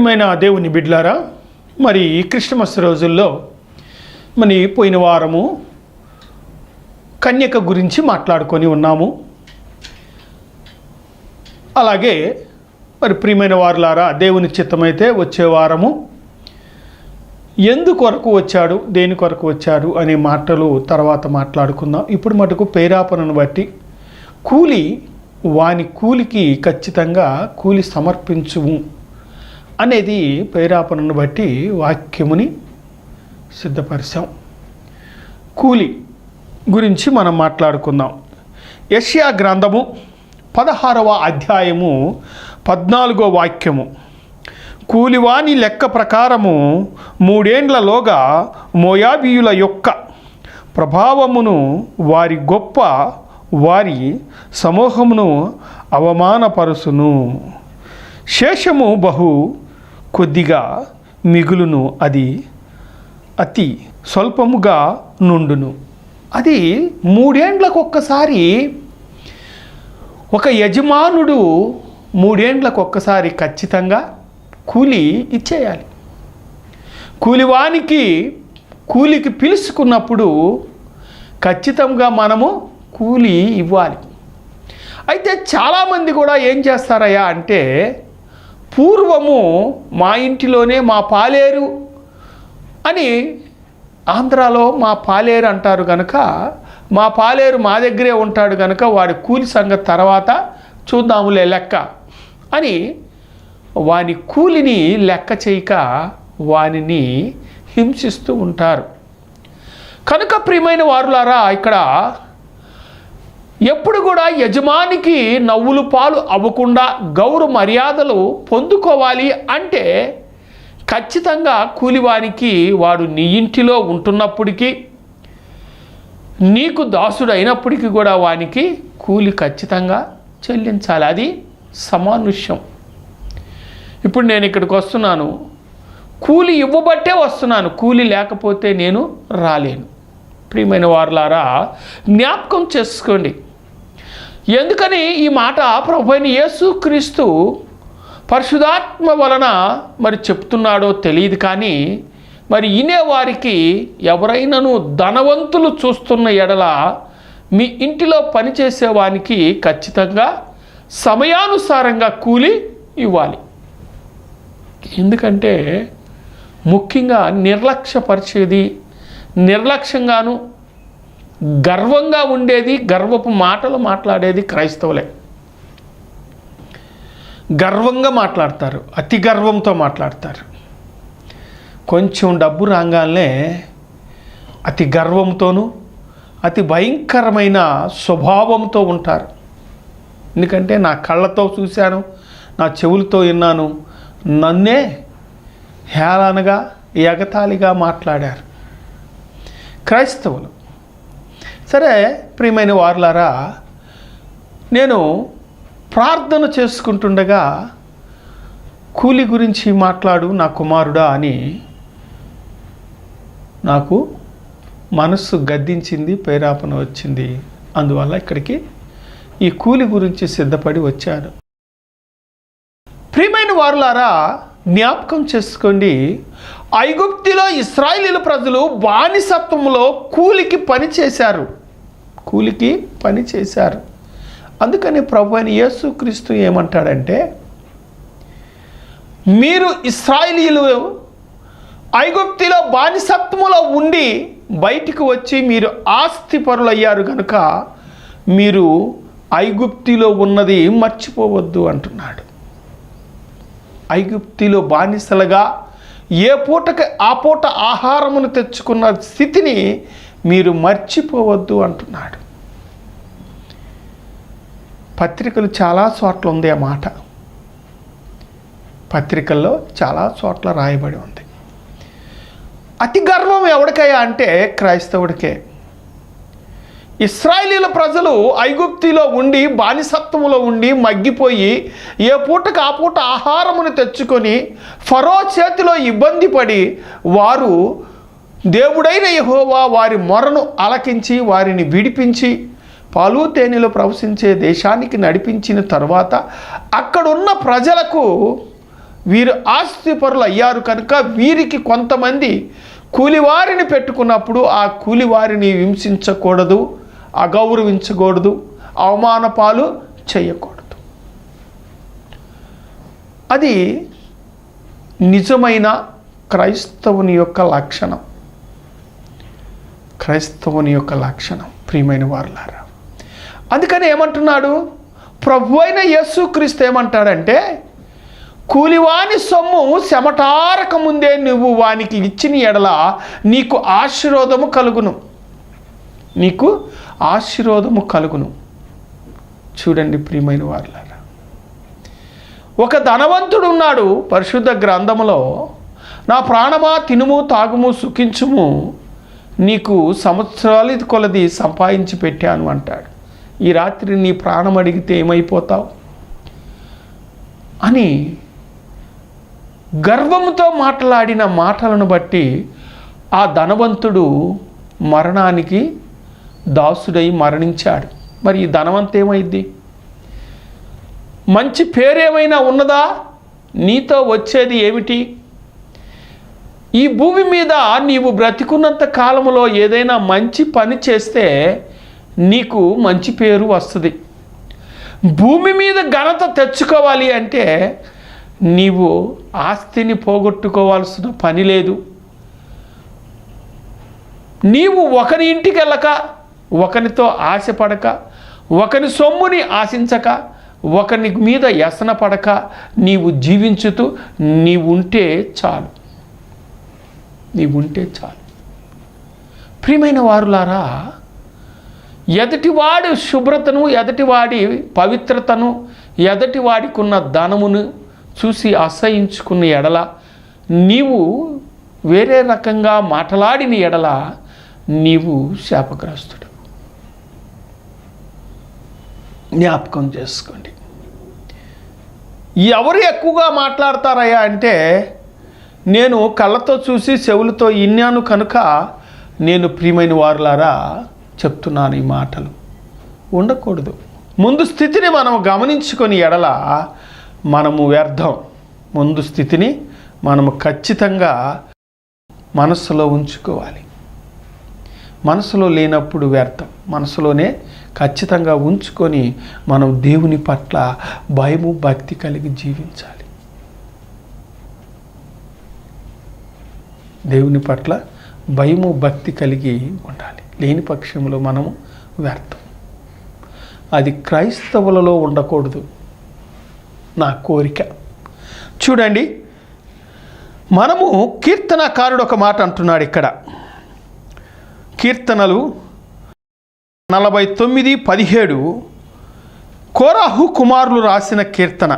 ప్రియమైన దేవుని బిడ్డలారా, మరి క్రిస్మస్ రోజుల్లో పోయిన వారము కన్యక గురించి మాట్లాడుకొని ఉన్నాము. అలాగే ప్రియమైన వారులారా, దేవుని చిత్తమైతే వచ్చే వారము ఎందుకొరకు వచ్చాడు, దేని కొరకు వచ్చాడు అనే మాటలు తర్వాత మాట్లాడుకుందాం. ఇప్పుడు మటుకు పేరాపనను బట్టి వాని కూలికి ఖచ్చితంగా కూలి సమర్పించుము అనేది పేరాపనను బట్టి వాక్యముని సిద్ధపరిచాం. కూలి గురించి మనం మాట్లాడుకుందాం. యెషయా గ్రంథము 16వ అధ్యాయము 14వ వాక్యము, కూలివాని లెక్క ప్రకారము 3 ఏండ్లలోగా మోయాబీయుల యొక్క ప్రభావమును వారి సమూహమును అవమానపరుసును. శేషము బహు కొద్దిగా మిగులును, అది అతి స్వల్పముగా నుండును. అది 3 ఏండ్లకు ఒక్కసారి ఒక యజమానుడు 3 ఏండ్లకు ఒక్కసారి ఖచ్చితంగా కూలి ఇచ్చేయాలి. కూలికి పిలుచుకున్నప్పుడు ఖచ్చితంగా మనము కూలి ఇవ్వాలి. అయితే చాలామంది కూడా ఏం చేస్తారయ్యా అంటే, పూర్వము మా ఇంటిలోనే మా పాలేరు అని, ఆంధ్రాలో మా పాలేరు అంటారు కనుక, మా పాలేరు మా దగ్గరే ఉంటాడు కనుక వాడి కూలి సంగతి తర్వాత చూద్దాములే లెక్క అని వాని కూలిని లెక్క చేయక వానిని హింసిస్తూ ఉంటారు. కనుక ప్రియమైన వారులారా, ఇక్కడ ఎప్పుడు కూడా యజమానికి నవ్వులు పాలు అవ్వకుండా గౌరవ మర్యాదలు పొందుకోవాలి అంటే ఖచ్చితంగా కూలివానికి వాడు నీ ఇంటిలో ఉంటున్నప్పటికీ, నీకు దాసుడు అయినప్పటికీ కూడా వానికి కూలి ఖచ్చితంగా చెల్లించాలి. అది సమానుష్యం. ఇప్పుడు నేను ఇక్కడికి వస్తున్నాను, కూలి ఇవ్వబట్టే వస్తున్నాను, కూలి లేకపోతే నేను రాలేను. ప్రియమైన వారులారా, జ్ఞాపకం చేసుకోండి. ఎందుకని ఈ మాట ప్రభువైన యేసుక్రీస్తు పరిశుద్ధాత్మ వలన చెప్తున్నాడో తెలియదు, కానీ వినేవారికి ఎవరైనాను ధనవంతులు చూస్తున్న ఎడల మీ ఇంటిలో పనిచేసేవానికి ఖచ్చితంగా సమయానుసారంగా కూలి ఇవ్వాలి. ఎందుకంటే ముఖ్యంగా నిర్లక్ష్యపరిచేది, నిర్లక్ష్యంగాను గర్వంగా ఉండేది, గర్వపు మాటలు మాట్లాడేది క్రైస్తవులే. గర్వంగా మాట్లాడతారు, అతి గర్వంతో మాట్లాడతారు. కొంచెం డబ్బు రాగానే అతి గర్వంతోనూ అతి భయంకరమైన స్వభావంతో ఉంటారు. ఎందుకంటే నా కళ్ళతో చూశాను, నా చెవులతో విన్నాను, నన్నే హేళనగా ఎగతాళిగా మాట్లాడారు క్రైస్తవులు. సరే ప్రియమైన వారులారా, నేను ప్రార్థన చేసుకుంటుండగా కూలి గురించి మాట్లాడు నా కుమారుడా అని నాకు మనస్సు గద్దించింది, ప్రేరేపణ వచ్చింది. అందువల్ల ఇక్కడికి ఈ కూలి గురించి సిద్ధపడి వచ్చాను. ప్రియమైన వారులారా, జ్ఞాపకం చేసుకోండి, ఐగుప్తులో ఇశ్రాయేలీయుల ప్రజలు బానిసత్వంలో కూలికి పని చేశారు. అందుకని ప్రభువైన యేసుక్రీస్తు ఏమంటాడంటే, మీరు ఇశ్రాయేలీయులు ఐగుప్తులో బానిసత్వంలో ఉండి బయటికి వచ్చి మీరు ఆస్తిపరులయ్యారు కనుక మీరు ఐగుప్తులో ఉన్నది మర్చిపోవద్దు అంటున్నాడు. ఐగుప్తులో బానిసలుగా ఏ పూటకి ఆ పూట ఆహారమును తెచ్చుకున్న స్థితిని మీరు మర్చిపోవద్దు అంటున్నాడు. పత్రికలు చాలా చోట్ల ఉంది ఆ మాట, పత్రికల్లో చాలా చోట్ల రాయబడి ఉంది. అతి గర్వం ఎవరికయ్యా అంటే క్రైస్తవుడికే. ఇశ్రాయేలీయుల ప్రజలు ఐగుప్తులో ఉండి బానిసత్వంలో ఉండి మగ్గిపోయి ఏ పూటకు ఆ పూట ఆహారమును తెచ్చుకొని ఫరో చేతిలో ఇబ్బంది పడి వారు దేవుడైన యెహోవా వారి మొరను ఆలకించి వారిని విడిపించి పాలు తేనెలు ప్రవశించే దేశానికి నడిపించిన తర్వాత అక్కడున్న ప్రజలకు వీరు ఆస్తిపరులు అయ్యారు కనుక వీరికి కొంతమంది కూలివారిని పెట్టుకున్నప్పుడు ఆ కూలివారిని హింసించకూడదు, అగౌరవించకూడదు, అవమాన పాలు చేయకూడదు. అది నిజమైన క్రైస్తవుని యొక్క లక్షణం. క్రైస్తవుని యొక్క లక్షణం ప్రియమైన వారులారా. అందుకని ఏమంటున్నాడు ప్రభు అయిన యేసుక్రీస్తు? ఏమంటాడంటే, కూలివాని సొమ్ము చెమటారక ముందే నువ్వు వానికి ఇచ్చిన ఎడల నీకు ఆశీర్వాదము కలుగును, నీకు ఆశీర్వాదము కలుగును. చూడండి ప్రియమైన వారులారా, ఒక ధనవంతుడు ఉన్నాడు పరిశుద్ధ గ్రంథములో, నా ప్రాణమా తినుము తాగుము సుఖించుము, నీకు సంవత్సరాలు కొలది సంపాదించి పెట్టాను అంటాడు. ఈ రాత్రి నీ ప్రాణం అడిగితే ఏమైపోతావు అని గర్వంతో మాట్లాడిన మాటలను బట్టి ఆ ధనవంతుడు మరణానికి దాసుడై మరణించాడు. మరి ఈ ధనవంతు ఏమైంది? మంచి పేరేమైనా ఉన్నదా? నీతో వచ్చేది ఏమిటి? ఈ భూమి మీద నీవు బ్రతికున్నంత కాలంలో ఏదైనా మంచి పని చేస్తే నీకు మంచి పేరు వస్తుంది. భూమి మీద ఘనత తెచ్చుకోవాలి అంటే నీవు ఆస్తిని పోగొట్టుకోవాల్సిన పని లేదు. నీవు ఒకరి ఇంటికి వెళ్ళక, ఒకరితో ఆశపడక, ఒకరి సొమ్ముని ఆశించక, ఒకరి మీద వ్యసన పడక నీవు జీవించుతూ నీవుంటే చాలు, నీవుంటే చాలు. ప్రియమైన వారులారా, ఎదుటివాడి శుభ్రతను, ఎదుటివాడి పవిత్రతను, ఎదుటివాడికి ఉన్న ధనమును చూసి అసహించుకున్న ఎడల, నీవు వేరే రకంగా మాట్లాడిన ఎడల నీవు శాపగ్రస్తుడు. జ్ఞాపకం చేసుకోండి. ఎవరు ఎక్కువగా మాట్లాడతారయ్యా అంటే, నేను కళ్ళతో చూసి చెవులతో విన్నాను కనుక నేను ప్రియమైన వారులారా చెప్తున్నాను ఈ మాటలు. ఉండకూడదు. ముందు స్థితిని మనం గమనించుకొని ఎడల మనము వ్యర్థం. ముందు స్థితిని మనము ఖచ్చితంగా మనస్సులో ఉంచుకోవాలి. మనసులో లేనప్పుడు వ్యర్థం. మనసులోనే ఖచ్చితంగా ఉంచుకొని మనం దేవుని పట్ల భయము భక్తి కలిగి జీవించాలి. దేవుని పట్ల భయము భక్తి కలిగి ఉండాలి. లేని పక్షంలో మనము వ్యర్థం. అది క్రైస్తవులలో ఉండకూడదు, నా కోరిక. చూడండి, మనము కీర్తనకారుడు ఒక మాట అంటున్నాడు ఇక్కడ. కీర్తనలు 49:17 కోరాహు కుమారులు రాసిన కీర్తన.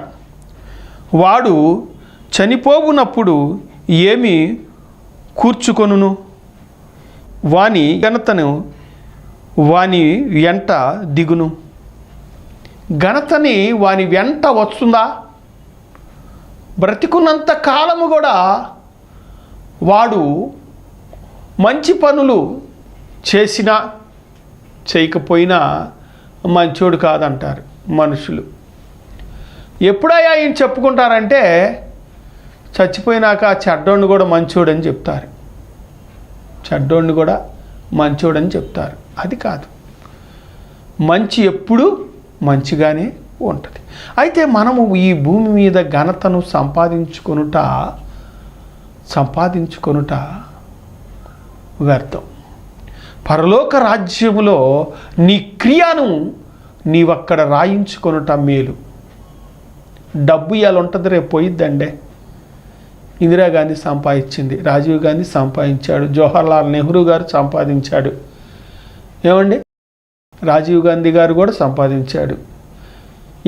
వాడు చనిపోవునప్పుడు ఏమి కూర్చుకొనును, వాని ఘనతను వాని వెంట దిగును. ఘనతని వాని వెంట వస్తుందా? బ్రతికున్నంత కాలము కూడా వాడు మంచి పనులు చేసినా చేయకపోయినా మంచోడు కాదంటారు మనుషులు. ఎప్పుడయ్యా ఆయన చెప్పుకుంటారంటే, చచ్చిపోయినాక చెడ్డోడిని కూడా మంచోడని చెప్తారు. చెడ్డోడిని కూడా మంచోడని చెప్తారు. అది కాదు. మంచి ఎప్పుడు మంచిగానే ఉంటుంది. అయితే మనము ఈ భూమి మీద ఘనతను సంపాదించుకొనుట వ్యర్థం. పరలోక రాజ్యములో నీ క్రియను నీవక్కడ రాయించుకొనుట మేలు. డబ్బు ఇవాళ ఉంటుంది, రేపు పోయిద్దండే. ఇందిరాగాంధీ సంపాదించింది, రాజీవ్ గాంధీ సంపాదించాడు, జవహర్లాల్ నెహ్రూ గారు సంపాదించాడు. ఏమండి, రాజీవ్ గాంధీ గారు కూడా సంపాదించాడు.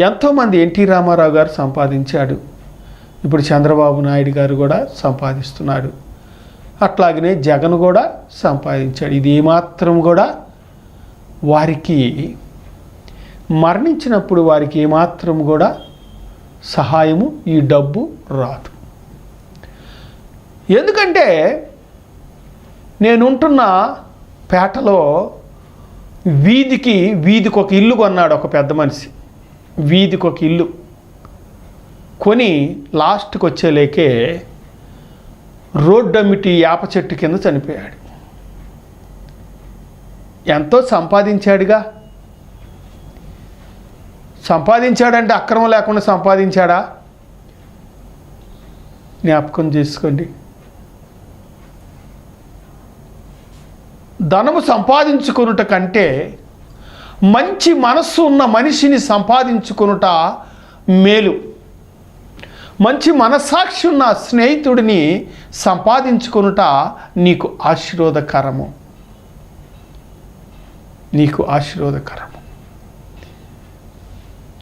ఎంతోమంది, ఎన్టీ రామారావు గారు సంపాదించాడు. ఇప్పుడు చంద్రబాబు నాయుడు గారు కూడా సంపాదిస్తున్నాడు. అట్లాగనే జగన్ కూడా సంపాదించాడు. ఇది ఏమాత్రం కూడా వారికి మరణించినప్పుడు వారికి ఏమాత్రం కూడా సహాయము, ఈ డబ్బు రాదు. ఎందుకంటే నేనుంటున్న పేటలో వీధికి ఒక ఇల్లు కొన్నాడు ఒక పెద్ద మనిషి. వీధికి ఒక ఇల్లు కొని లాస్ట్కి వచ్చేలేకే రోడ్డమ్మిటి వేప చెట్టు కింద చనిపోయాడు. ఎంతో సంపాదించాడుగా. సంపాదించాడంటే అక్రమం లేకుండా సంపాదించాడా? జ్ఞాపకం చేసుకోండి. ధనము సంపాదించుకొనుట కంటే మంచి మనస్సు ఉన్న మనిషిని సంపాదించుకొనుట మేలు. మంచి మనస్సాక్షి ఉన్న స్నేహితుడిని సంపాదించుకొనుట నీకు ఆశీర్వాదకరము. నీకు ఆశీర్వాదకరము.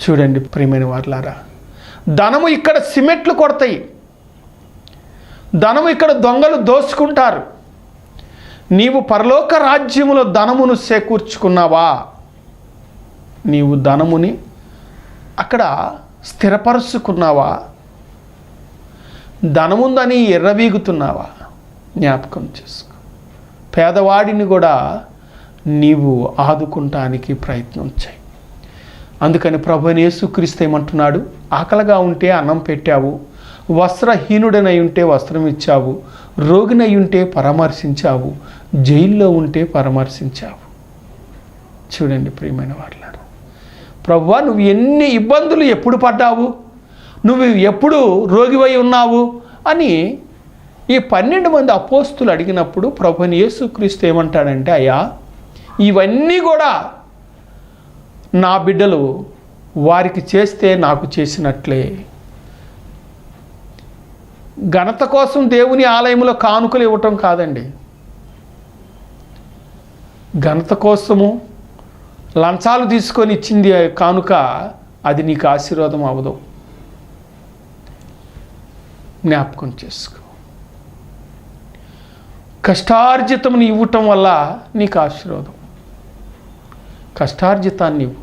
చూడండి ప్రియమైన వారులారా, ధనము ఇక్కడ సిమెంట్లు కొడతాయి, ధనము ఇక్కడ దొంగలు దోచుకుంటారు. నీవు పరలోక రాజ్యములో ధనమును చేకూర్చుకున్నావా? నీవు ధనముని అక్కడ స్థిరపరుచుకున్నావా? ధనముందని ఎర్రవీగుతున్నావా? జ్ఞాపకం చేసుకో. పేదవాడిని కూడా నీవు ఆదుకుంటానికి ప్రయత్నం చేయి. అందుకని ప్రభువైన యేసుక్రీస్తు ఏమంటున్నాడు? ఆకలిగా ఉంటే అన్నం పెట్టావు, వస్త్రహీనుడనై ఉంటే వస్త్రం ఇచ్చావు, రోగినై ఉంటే పరామర్శించావు, జైల్లో ఉంటే పరామర్శించావు. చూడండి ప్రియమైన వారులారా, ప్రభువా నువ్వు ఎన్ని ఇబ్బందులు ఎప్పుడు పడ్డావు, నువ్వు ఎప్పుడు రోగివై ఉన్నావు అని ఈ 12 మంది అపోస్తులు అడిగినప్పుడు ప్రభువైన యేసుక్రీస్తు ఏమంటాడంటే, అయ్యా ఇవన్నీ కూడా నా బిడ్డలు వారికి చేస్తే నాకు చేసినట్లే. ఘనత కోసం దేవుని ఆలయంలో కానుకలు ఇవ్వటం కాదండి. ఘనత కోసము లంచాలు తీసుకొని ఇచ్చింది కానుక, అది నీకు ఆశీర్వాదం అవ్వదు. జ్ఞాపకం చేసుకో. కష్టార్జితం ఇవ్వటం వల్ల నీకు ఆశీర్వాదం. కష్టార్జితాన్ని ఇవ్వు.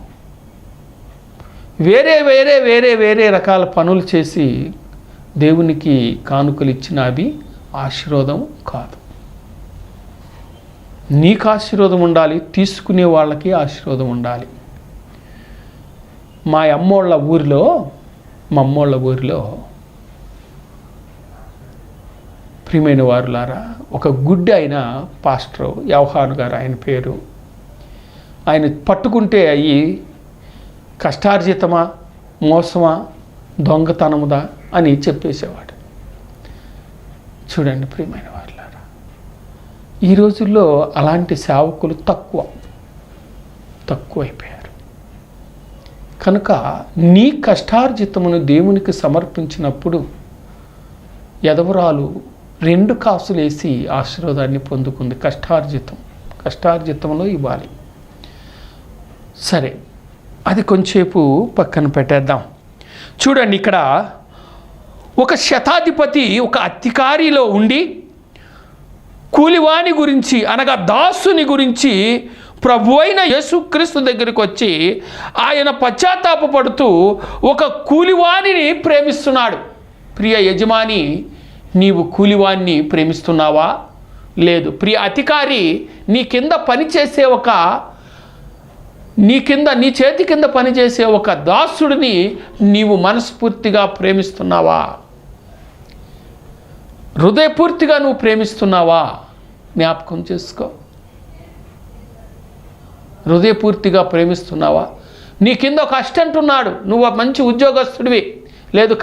వేరే వేరే వేరే వేరే రకాల పనులు చేసి దేవునికి కానుకలు ఇచ్చిన అవి ఆశీర్వాదం కాదు. నీకు ఆశీర్వాదం ఉండాలి, తీసుకునే వాళ్ళకి ఆశీర్వాదం ఉండాలి. మా అమ్మోళ్ళ ఊరిలో ప్రియమైన వారులారా, ఒక గుడ్డి అయిన పాస్టర్ యోహాను గారు ఆయన పేరు. ఆయన పట్టుకుంటే అయ్యి కష్టార్జితమా, మోసమా, దొంగతనముదా అని చెప్పేసేవాడు. చూడండి ప్రియమైన వారులారా, ఈ రోజుల్లో అలాంటి సేవకులు తక్కువైపోయారు. కనుక నీ కష్టార్జితమును దేవునికి సమర్పించినప్పుడు ఎదవరాలు 2 కాసులు వేసి ఆశీర్వాదాన్ని పొందుకుంది. కష్టార్జితంలో ఇవ్వాలి. సరే, అది కొంచెంసేపు పక్కన పెట్టేద్దాం. చూడండి, ఇక్కడ ఒక శతాధిపతి ఒక అధికారిలో ఉండి కూలివాని గురించి అనగా దాసుని గురించి ప్రభు అయిన యేసుక్రీస్తు దగ్గరికి వచ్చి ఆయన పశ్చాత్తాపపడుతూ ఒక కూలివానిని ప్రేమిస్తున్నాడు. ప్రియ యజమాని, నీవు కూలివాన్ని ప్రేమిస్తున్నావా? లేదు. ప్రియ అధికారి, నీ చేతి కింద పనిచేసే ఒక దాసుడిని నీవు మనస్ఫూర్తిగా ప్రేమిస్తున్నావా? హృదయపూర్తిగా నువ్వు ప్రేమిస్తున్నావా? జ్ఞాపకం చేసుకో. హృదయపూర్తిగా ప్రేమిస్తున్నావా? నీ కింద ఒక అసిస్టెంట్ ఉన్నాడు, నువ్వు మంచి ఉద్యోగస్తుడివి, లేదు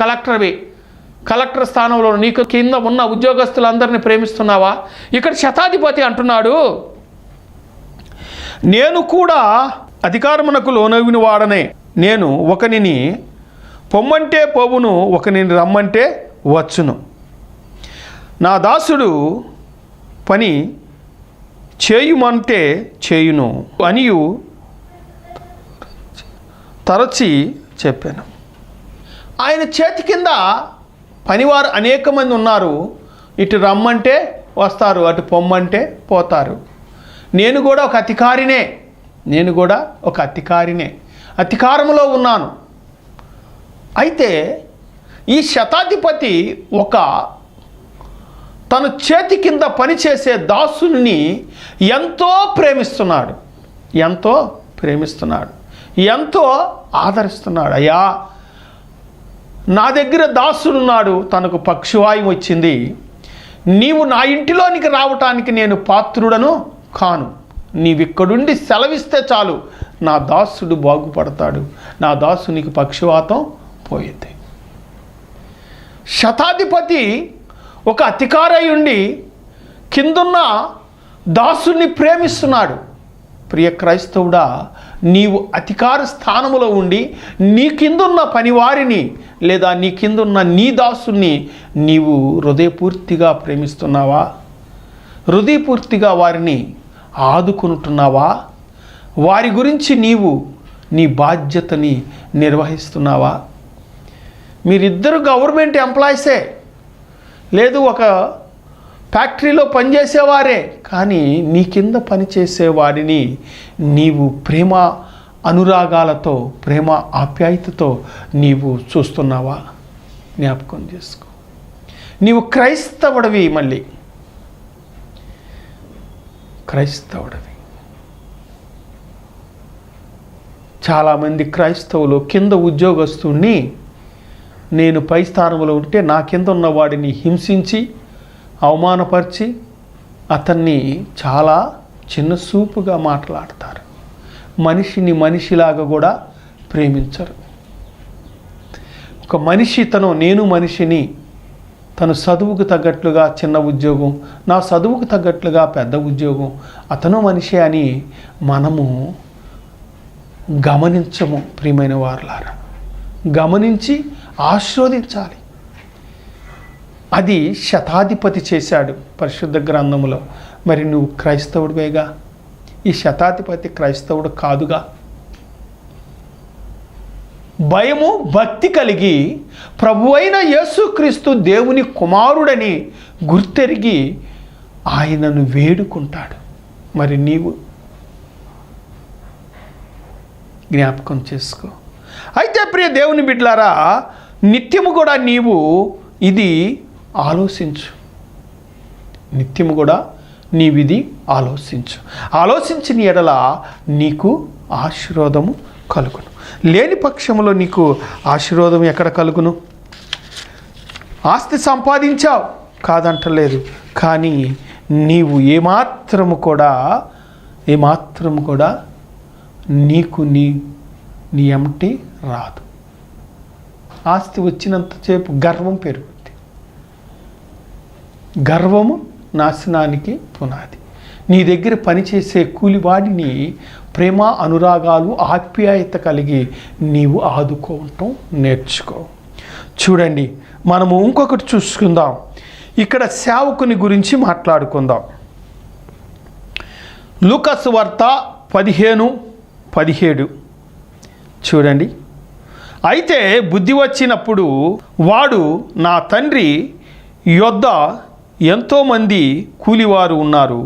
కలెక్టర్ స్థానంలో నీకు కింద ఉన్న ఉద్యోగస్తులందరినీ ప్రేమిస్తున్నావా? ఇక్కడ శతాధిపతి అంటున్నాడు, నేను కూడా అధికారమునకు లోనగిన వాడనే. నేను ఒకనిని పొమ్మంటే పోవును, ఒకనిని రమ్మంటే వచ్చును. నా దాసుడు పని చేయుమంటే చేయును అనియు తరచి చెప్పాను. ఆయన చేతి కింద పనివారు అనేక మంది ఉన్నారు. ఇటు రమ్మంటే వస్తారు, అటు పొమ్మంటే పోతారు. నేను కూడా ఒక అధికారినే, అధికారంలో ఉన్నాను. అయితే ఈ శతాధిపతి తన చేతి కింద పనిచేసే దాసుని ఎంతో ప్రేమిస్తున్నాడు, ఎంతో ఆదరిస్తున్నాడు. అయ్యా, నా దగ్గర దాసుడున్నాడు, తనకు పక్షవాయువు వచ్చింది, నీవు నా ఇంటిలోనికి రావటానికి నేను పాత్రుడను కాను, నీవిక్కడుండి సెలవిస్తే చాలు, నా దాసుడు బాగుపడతాడు, నా దాసునికి పక్షవాతం పోయింది. శతాధిపతి ఒక అధికారి ఉండి కిందున్న దాసుని ప్రేమిస్తున్నాడు. ప్రియ క్రైస్తవుడా, నీవు అధికార స్థానములో ఉండి నీ కిందున్న పనివారిని లేదా నీ కిందున్న నీ దాసుని నీవు హృదయపూర్తిగా ప్రేమిస్తున్నావా? హృదయపూర్తిగా వారిని ఆదుకుంటున్నావా? వారి గురించి నీవు నీ బాధ్యతని నిర్వహిస్తున్నావా? మీరిద్దరు గవర్నమెంట్ ఎంప్లాయీసే, లేదు ఒక ఫ్యాక్టరీలో పనిచేసేవారే, కానీ నీ కింద పనిచేసేవాడిని నీవు ప్రేమ అనురాగాలతో, ప్రేమ ఆప్యాయతతో నీవు చూస్తున్నావా? జ్ఞాపకం చేసుకో. నీవు క్రైస్తవుడివి, మళ్ళీ క్రైస్తవుడివి. చాలామంది క్రైస్తవులు కింద ఉద్యోగస్తుని నేను పై స్థానంలో ఉంటే నా కింద ఉన్నవాడిని హింసించి అవమానపరిచి అతన్ని చాలా చిన్న చూపుగా మాట్లాడతారు. మనిషిని మనిషిలాగా కూడా ప్రేమించరు. ఒక మనిషి నేను మనిషిని, తను చదువుకు తగ్గట్లుగా చిన్న ఉద్యోగం, నా చదువుకు తగ్గట్లుగా పెద్ద ఉద్యోగం, అతను మనిషి అని మనము గమనించము. ప్రియమైన వారులారా, గమనించి ఆశీర్వదించాలి. అది శతాధిపతి చేశాడు పరిశుద్ధ గ్రంథములో. మరి నువ్వు క్రైస్తవుడివేగా, ఈ శతాధిపతి క్రైస్తవుడు కాదుగా. భయము భక్తి కలిగి ప్రభువైన యేసుక్రీస్తు దేవుని కుమారుడని గుర్తెరిగి ఆయనను వేడుకుంటాడు. మరి నీవు జ్ఞాపకం చేసుకో. అయితే ప్రియ దేవుని బిడ్డలారా, నిత్యము కూడా నీవు ఇది ఆలోచించు. నిత్యము కూడా నీవిది ఆలోచించు. ఆలోచించిన ఎడల నీకు ఆశీర్వాదము కలుగును. లేని పక్షములో నీకు ఆశీర్వాదం ఎక్కడ కలుగును? ఆస్తి సంపాదించావు కాదంటలేదు, కానీ నీవు ఏమాత్రము కూడా నీకు నీ ఎంటి రాదు. ఆస్తి వచ్చినంతసేపు గర్వం పెరుగుద్ది. గర్వము నాశనానికి పునాది. నీ దగ్గర పనిచేసే కూలివాడిని ప్రేమ అనురాగాలు ఆప్యాయత కలిగి నీవు ఆదుకోవటం నేర్చుకో. చూడండి, మనము ఇంకొకటి చూసుకుందాం. ఇక్కడ సేవకుని గురించి మాట్లాడుకుందాం. లూకాసు వార్త 15:17 చూడండి. అయితే బుద్ధి వచ్చినప్పుడు వాడు, నా తండ్రి యొద్ద ఎంతోమంది కూలివారు ఉన్నారు,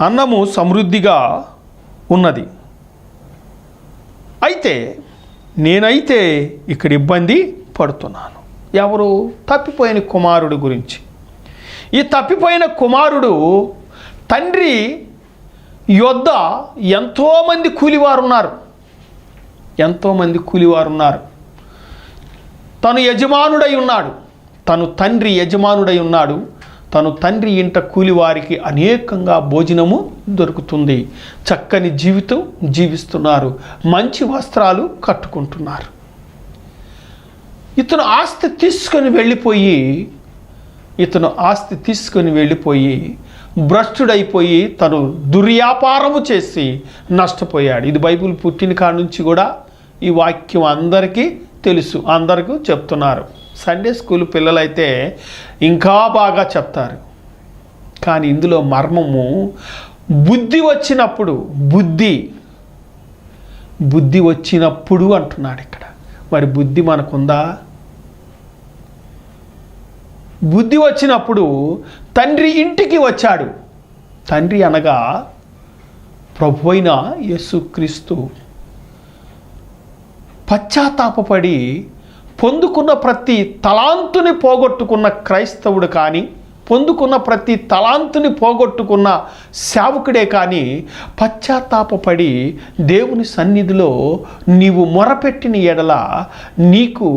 అన్నము సమృద్ధిగా ఉన్నది, అయితే నేనైతే ఇక్కడ ఇబ్బంది పడుతున్నాను. ఎవరు? తప్పిపోయిన కుమారుడు గురించి. ఈ తప్పిపోయిన కుమారుడు తండ్రి యొద్ద ఎంతోమంది కూలివారు ఉన్నారు. తను యజమానుడై ఉన్నాడు, తను తండ్రి యజమానుడై ఉన్నాడు. తను తండ్రి ఇంట కూలివారికి అనేకంగా భోజనము దొరుకుతుంది, చక్కని జీవితం జీవిస్తున్నారు, మంచి వస్త్రాలు కట్టుకుంటున్నారు. ఇతను ఆస్తి తీసుకొని వెళ్ళిపోయి భ్రష్టుడైపోయి తను దుర్వ్యాపారము చేసి నష్టపోయాడు. ఇది బైబిల్ పుట్టిన కాడ నుంచి కూడా ఈ వాక్యం అందరికీ తెలుసు, అందరికీ చెప్తున్నారు. సండే స్కూల్ పిల్లలైతే ఇంకా బాగా చెప్తారు. కానీ ఇందులో మర్మము బుద్ధి వచ్చినప్పుడు అంటున్నాడు ఇక్కడ. మరి బుద్ధి మనకుందా? బుద్ధి వచ్చినప్పుడు తండ్రి ఇంటికి వచ్చాడు. తండ్రి అనగా ప్రభువైన యేసుక్రీస్తు. పశ్చాత్తాపపడి పొందుకున్న ప్రతి తలాంతుని పోగొట్టుకున్న క్రైస్తవుడు కానీ పొందుకున్న ప్రతి తలాంతుని పోగొట్టుకున్న సేవకుడే కానీ పశ్చాత్తాపపడి దేవుని సన్నిధిలో నీవు మొరపెట్టిన ఎడల నీకు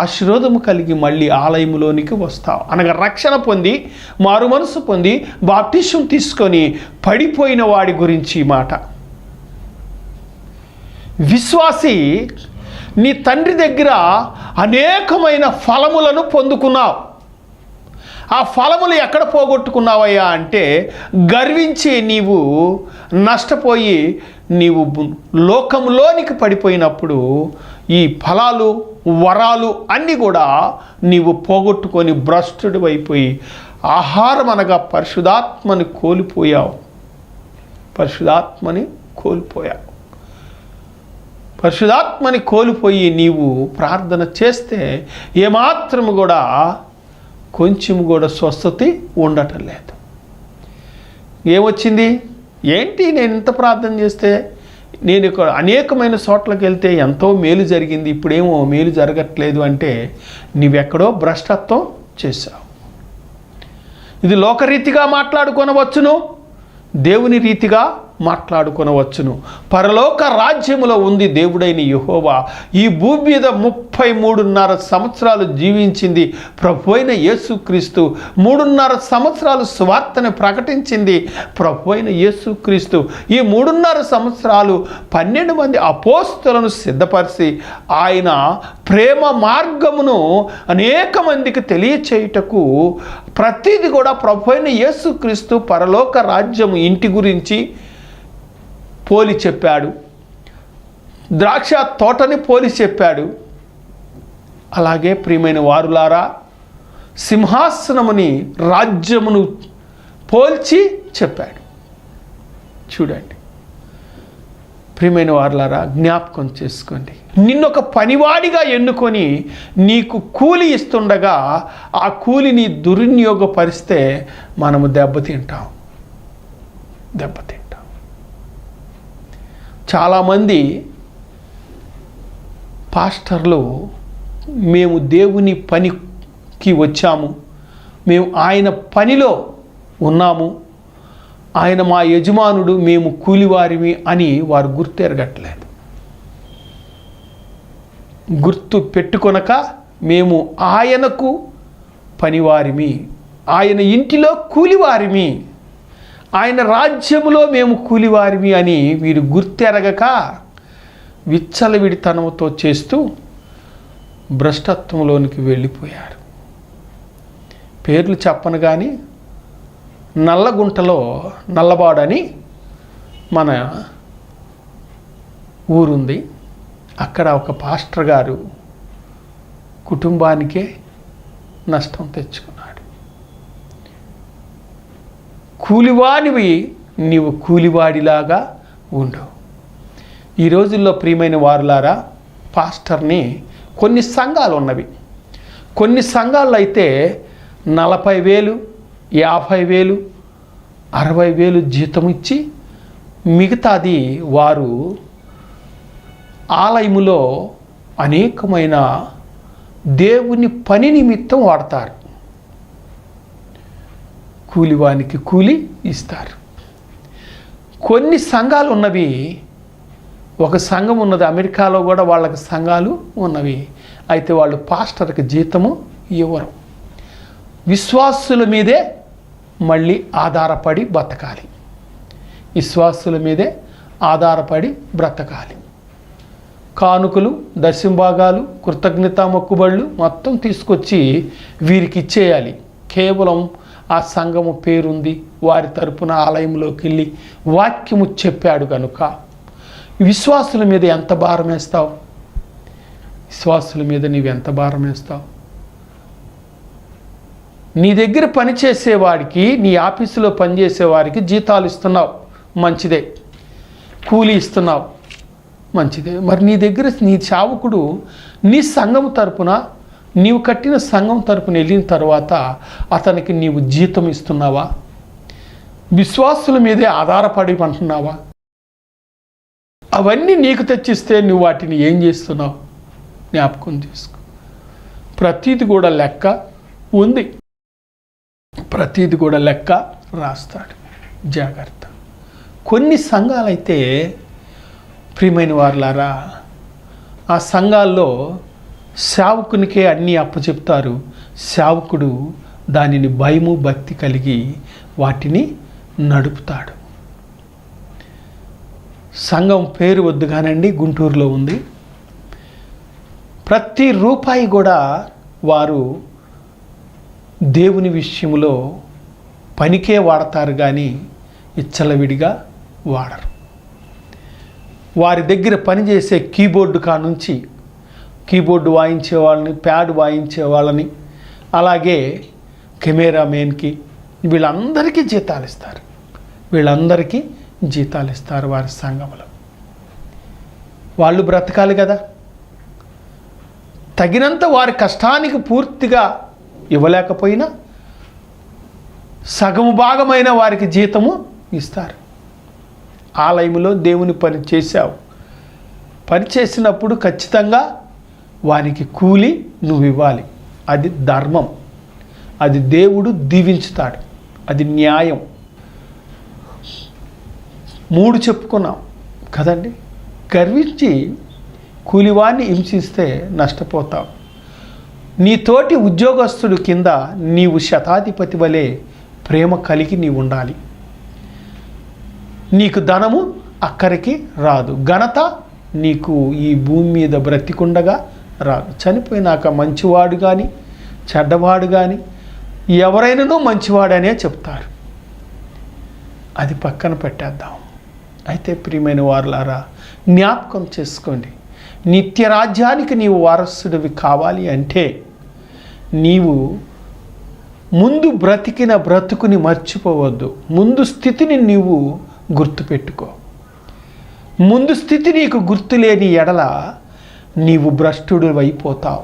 ఆశీర్వాదము కలిగి మళ్ళీ ఆలయంలోనికి వస్తావు. అనగా రక్షణ పొంది మారు మనసు పొంది బాప్టిజం తీసుకొని పడిపోయిన వాడి గురించి ఈ మాట. విశ్వాసి నీ తండ్రి దగ్గర అనేకమైన ఫలములను పొందుకున్నావు. ఆ ఫలములు ఎక్కడ పోగొట్టుకున్నావయ్యా అంటే గర్వించి నీవు నష్టపోయి నీవు లోకంలోనికి పడిపోయినప్పుడు ఈ ఫలాలు వరాలు అన్నీ కూడా నీవు పోగొట్టుకొని భ్రష్టుడు అయిపోయి ఆహారం అనగా పరిశుద్ధాత్మని కోల్పోయావు. పరిశుద్ధాత్మని కోల్పోయి నీవు ప్రార్థన చేస్తే ఏమాత్రము కూడా కొంచెం కూడా స్వస్థత ఉండటం లేదు. ఏమొచ్చింది? ఏంటి నేను ఇంత ప్రార్థన చేస్తే, నేను ఇక్కడ అనేకమైన చోట్లకి వెళ్తే ఎంతో మేలు జరిగింది, ఇప్పుడేమో మేలు జరగట్లేదు అంటే నీవెక్కడో భ్రష్టత్వం చేశావు. ఇది లోకరీతిగా మాట్లాడుకొనవచ్చును, దేవుని రీతిగా మాట్లాడుకొనవచ్చును. పరలోక రాజ్యములో ఉంది దేవుడైన యెహోవా. ఈ భూమి మీద 33.5 సంవత్సరాలు జీవించింది ప్రభు అయిన యేసుక్రీస్తు. 3.5 సంవత్సరాలు సువార్తను ప్రకటించింది ప్రభు అయిన యేసుక్రీస్తు. ఈ 3.5 సంవత్సరాలు 12 మంది అపోస్తలులను సిద్ధపరిచి ఆయన ప్రేమ మార్గమును అనేక మందికి తెలియచేయుటకు ప్రతిది కూడా ప్రభు అయిన యేసుక్రీస్తు పరలోక రాజ్యము ఇంటి గురించి పోలి చెప్పాడు. ద్రాక్ష తోటని పోలి చెప్పాడు. అలాగే ప్రియమైన వారులారా, సింహాసనముని రాజ్యమును పోల్చి చెప్పాడు. చూడండి ప్రియమైన వారులారా, జ్ఞాపకం చేసుకోండి. నిన్నొక పనివాడిగా ఎన్నుకొని నీకు కూలి ఇస్తుండగా ఆ కూలిని దుర్వినియోగపరిస్తే మనము దెబ్బతింటాం. చాలామంది పాస్టర్లు మేము దేవుని పనికి వచ్చాము, మేము ఆయన పనిలో ఉన్నాము, ఆయన మా యజమానుడు, మేము కూలివారిమి అని వారు గుర్తెరగట్లేదు. గుర్తు పెట్టుకొనక మేము ఆయనకు పనివారిమి, ఆయన ఇంటిలో కూలివారిమి, ఆయన రాజ్యములో మేము కూలివారిమి అని వీరు గుర్తెరగక విచ్చలవిడితనంతో చేస్తూ భ్రష్టత్వంలోనికి వెళ్ళిపోయారు. పేర్లు చెప్పను కానీ నల్లగుంటలో నల్లబాడని మన ఊరుంది. అక్కడ ఒక పాస్టర్ గారు కుటుంబానికే నష్టం తెచ్చుకున్నాడు. కూలివాడివి నీవు కూలివాడిలాగా ఉండవు. ఈ రోజుల్లో ప్రియమైన వారులారా, పాస్టర్ని కొన్ని సంఘాలు ఉన్నవి. కొన్ని సంఘాల్లో అయితే 40,000, 50,000, 60,000 జీతం ఇచ్చి మిగతాది వారు ఆలయములో అనేకమైన దేవుని పని నిమిత్తం వాడతారు. కూలివానికి కూలి ఇస్తారు. కొన్ని సంఘాలు ఉన్నవి, ఒక సంఘం ఉన్నది అమెరికాలో కూడా, వాళ్ళకి సంఘాలు ఉన్నవి. అయితే వాళ్ళు పాస్టర్కి జీతము ఇవ్వరు. విశ్వాసుల మీదే మళ్ళీ ఆధారపడి బ్రతకాలి. విశ్వాసుల మీదే ఆధారపడి బ్రతకాలి. కానుకలు, దశంభాగాలు, కృతజ్ఞతా మొక్కుబళ్ళు మొత్తం తీసుకొచ్చి వీరికి ఇచ్చేయాలి. కేవలం ఆ సంఘము పేరుంది, వారి తరపున ఆలయంలోకి వెళ్ళి వాక్యము చెప్పాడు కనుక. విశ్వాసుల మీద ఎంత భారం వేస్తావు? విశ్వాసుల మీద నీవు ఎంత భారం వేస్తావు? నీ దగ్గర పనిచేసేవాడికి, నీ ఆఫీసులో పనిచేసేవారికి జీతాలు ఇస్తున్నావు, మంచిదే. కూలీ ఇస్తున్నావు, మంచిదే. మరి నీ దగ్గర నీ సేవకుడు నీ సంఘం తరపున, నీవు కట్టిన సంఘం తరపున వెళ్ళిన తర్వాత అతనికి నీవు జీతం ఇస్తున్నావా? విశ్వాసుల మీదే ఆధారపడి అంటున్నావా? అవన్నీ నీకు తెచ్చిస్తే నువ్వు వాటిని ఏం చేస్తున్నావు? జ్ఞాపకం చేసుకో. ప్రతీది కూడా లెక్క ఉంది. ప్రతిది కూడా లెక్క రాస్తాడు. జాగ్రత్త. కొన్ని సంఘాలైతే ప్రియమైన వారులారా, ఆ సంఘాల్లో సేవకునికే అన్నీ అప్పచెప్తారు. సేవకుడు దానిని భయము భక్తి కలిగి వాటిని నడుపుతాడు. సంఘం పేరు వద్దు కానండి, గుంటూరులో ఉంది. ప్రతి రూపాయి కూడా వారు దేవుని విషయంలో పనికే వాడతారు కానీ ఇచ్చలవిడిగా వాడరు. వారి దగ్గర పనిచేసే కీబోర్డు కానుంచి కీబోర్డు వాయించే వాళ్ళని, ప్యాడ్ వాయించే వాళ్ళని, అలాగే కెమెరామెన్కి వీళ్ళందరికీ జీతాలు ఇస్తారు. వీళ్ళందరికీ జీతాలు ఇస్తారు వారి సంఘంలో. వాళ్ళు బ్రతకాలి కదా. తగినంత వారి కష్టానికి పూర్తిగా ఇవ్వలేకపోయినా సగము భాగమైన వారికి జీతము ఇస్తారు. ఆలయంలో దేవుని పని చేశావు, పని చేసినప్పుడు ఖచ్చితంగా వారికి కూలి నువ్వు ఇవ్వాలి. అది ధర్మం, అది దేవుడు దీవించుతాడు, అది న్యాయం. 3 చెప్పుకున్నాం కదండి. గర్వించి కూలివాన్ని హింసిస్తే నష్టపోతావు. నీ తోటి ఉద్యోగస్తుడు కింద నీవు శతాధిపతి వలె ప్రేమ కలిగి నీవు ఉండాలి. నీకు ధనము అక్కడికి రాదు, ఘనత నీకు ఈ భూమి మీద బ్రతికుండగా రాదు. చనిపోయినాక మంచివాడు కానీ చెడ్డవాడు కానీ ఎవరైనానూ మంచివాడనే చెప్తారు. అది పక్కన పెట్టేద్దాం. అయితే ప్రియమైన వారులారా, జ్ఞాపకం చేసుకోండి, నిత్య రాజ్యానికి నీవు వారసుడివి కావాలి అంటే నీవు ముందు బ్రతికిన బ్రతుకుని మర్చిపోవద్దు. ముందు స్థితిని నీవు గుర్తుపెట్టుకో. ముందు స్థితి నీకు గుర్తులేని ఎడల నీవు భ్రష్టుడు అయిపోతావు.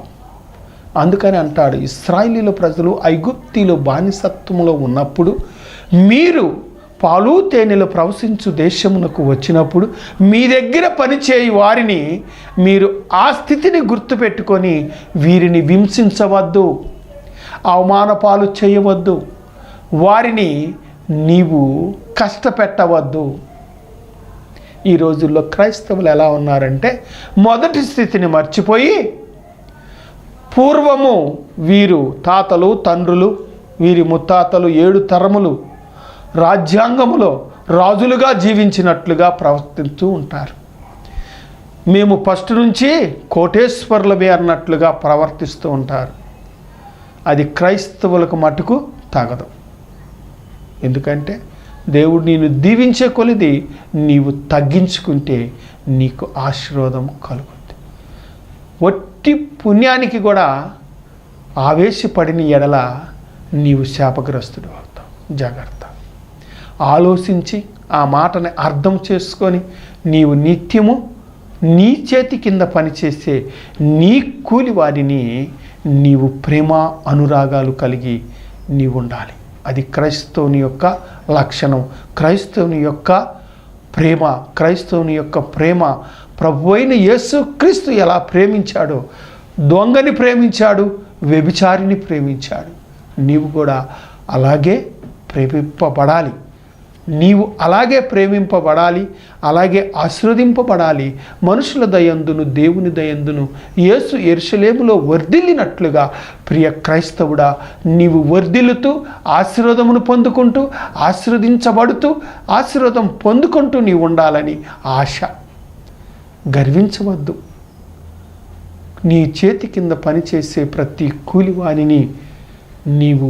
అందుకని అంటాడు, ఇశ్రాయేలీయుల ప్రజలు ఐగుప్తీలో బానిసత్వంలో ఉన్నప్పుడు మీరు పాలు తేనెలు ప్రవశించు దేశమునకు వచ్చినప్పుడు మీ దగ్గర పనిచేయి వారిని మీరు ఆ స్థితిని గుర్తుపెట్టుకొని వీరిని హింసించవద్దు, అవమానపాలు చేయవద్దు, వారిని నీవు కష్టపెట్టవద్దు. ఈ రోజుల్లో క్రైస్తవులు ఎలా ఉన్నారంటే మొదటి స్థితిని మర్చిపోయి పూర్వము వీరు తాతలు తండ్రులు వీరి ముత్తాతలు 7 తరములు రాజ్యాంగములో రాజులుగా జీవించినట్లుగా ప్రవర్తిస్తూ ఉంటారు. మేము ఫస్ట్ నుంచి కోటేశ్వరులమే అన్నట్లుగా ప్రవర్తిస్తూ ఉంటారు. అది క్రైస్తవులకు మటుకు తగదు. ఎందుకంటే దేవుడు నేను దీవించే కొలిది నీవు తగ్గించుకుంటే నీకు ఆశీర్వాదం కలుగుతుంది. వట్టి పుణ్యానికి కూడా ఆవేశపడిన ఎడల నీవు శాపగ్రస్తుడు అవుతావు. జాగ్రత్త. ఆలోచించి ఆ మాటని అర్థం చేసుకొని నీవు నిత్యము నీ చేతి కింద పనిచేసే నీ కూలి వారిని నీవు ప్రేమ అనురాగాలు కలిగి నీవు ఉండాలి. అది క్రైస్తవుని యొక్క లక్షణం. క్రైస్తవుని యొక్క ప్రేమ, క్రైస్తవుని యొక్క ప్రేమ ప్రభువైన యేసుక్రీస్తు ఎలా ప్రేమించాడో, దొంగని ప్రేమించాడు, వ్యభిచారిని ప్రేమించాడు. నీవు కూడా అలాగే ప్రేమింపబడాలి. నీవు అలాగే ప్రేమింపబడాలి, అలాగే ఆశీర్వదింపబడాలి. మనుషుల దయందును దేవుని దయందును యేసు యెరూషలేములో వర్ధిల్లినట్లుగా ప్రియ క్రైస్తవుడా నీవు వర్ధిల్లుతూ ఆశీర్వాదమును పొందుకుంటూ ఆశీర్వదించబడుతూ ఆశీర్వాదం పొందుకుంటూ నీవు ఉండాలని ఆశ. గర్వించవద్దు. నీ చేతి కింద పనిచేసే ప్రతి కూలివానిని నీవు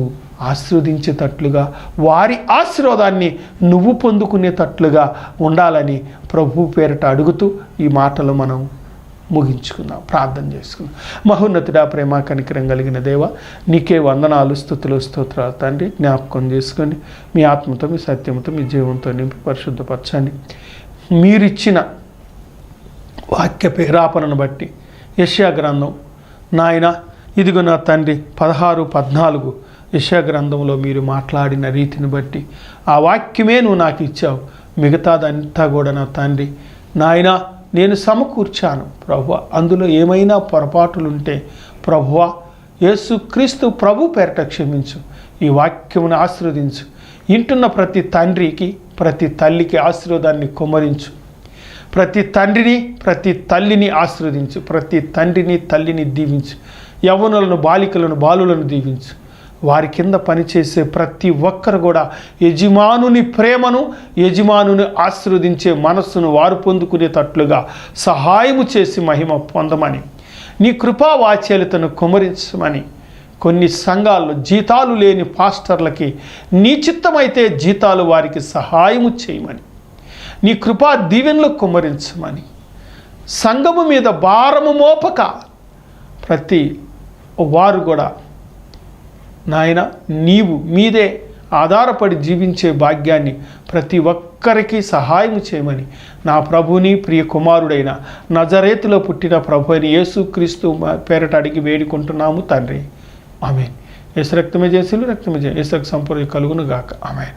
ఆశీర్వదించేటట్లుగా, వారి ఆశీర్వాదాన్ని నువ్వు పొందుకునేటట్లుగా ఉండాలని ప్రభు పేరిట అడుగుతూ ఈ మాటలు మనం ముగించుకుందాం, ప్రార్థన చేసుకుందాం. మహోన్నతుడా, ప్రేమ కనికరం కలిగిన దేవ, నీకే వందనాలు, స్తుతులు, స్తోత్రాలు తండ్రి. జ్ఞాపకం చేసుకోండి. మీ ఆత్మతో, మీ సత్యంతో, మీ జీవంతో నింపి పరిశుద్ధపరచండి. మీరిచ్చిన వాక్య పేరాపణను బట్టి యెషయా గ్రంథం నాయన, ఇదిగో నా తండ్రి 16-14 యెషయా గ్రంథంలో మీరు మాట్లాడిన రీతిని బట్టి ఆ వాక్యమే నువ్వు నాకు ఇచ్చావు. మిగతాదంతా కూడా నా తండ్రి నాయన నేను సమకూర్చాను ప్రభువా. అందులో ఏమైనా పొరపాటులుంటే ప్రభువా యేసుక్రీస్తు ప్రభు పేరట క్షమించు. ఈ వాక్యమును ఆశీర్వదించు. వింటున్న ప్రతి తండ్రికి, ప్రతి తల్లికి ఆశీర్వాదాన్ని కుమ్మరించు. ప్రతి తండ్రిని, ప్రతి తల్లిని ఆశీర్వదించు. ప్రతి తండ్రిని, తల్లిని దీవించు. యవ్వనులను, బాలికలను, బాలులను దీవించు. వారి కింద పనిచేసే ప్రతి ఒక్కరు కూడా యజమానుని ప్రేమను, యజమానుని ఆశీర్వదించే మనస్సును వారు పొందుకునేటట్లుగా సహాయము చేసి మహిమ పొందమని, నీ కృపావాచ్యాలతను కుమ్మరించమని, కొన్ని సంఘాల్లో జీతాలు లేని పాస్టర్లకి నీ చిత్తమైతే జీతాలు వారికి సహాయము చేయమని, నీ కృపా దీవెనలు కుమ్మరించమని, సంఘము మీద భారము మోపక ప్రతి వారు కూడా నాయన నీవు మీదే ఆధారపడి జీవించే భాగ్యాన్ని ప్రతి ఒక్కరికి సహాయం చేయమని నా ప్రభుని ప్రియ కుమారుడైన నజరేతులో పుట్టిన ప్రభు అయిన యేసుక్రీస్తు పేరట అడిగి వేడుకుంటున్నాము తండ్రి. ఆమేన్. యేసు రక్తమే చేసిలు, రక్తమే యేసు సంపూర్ణ కలుగును గాక. ఆమేన్.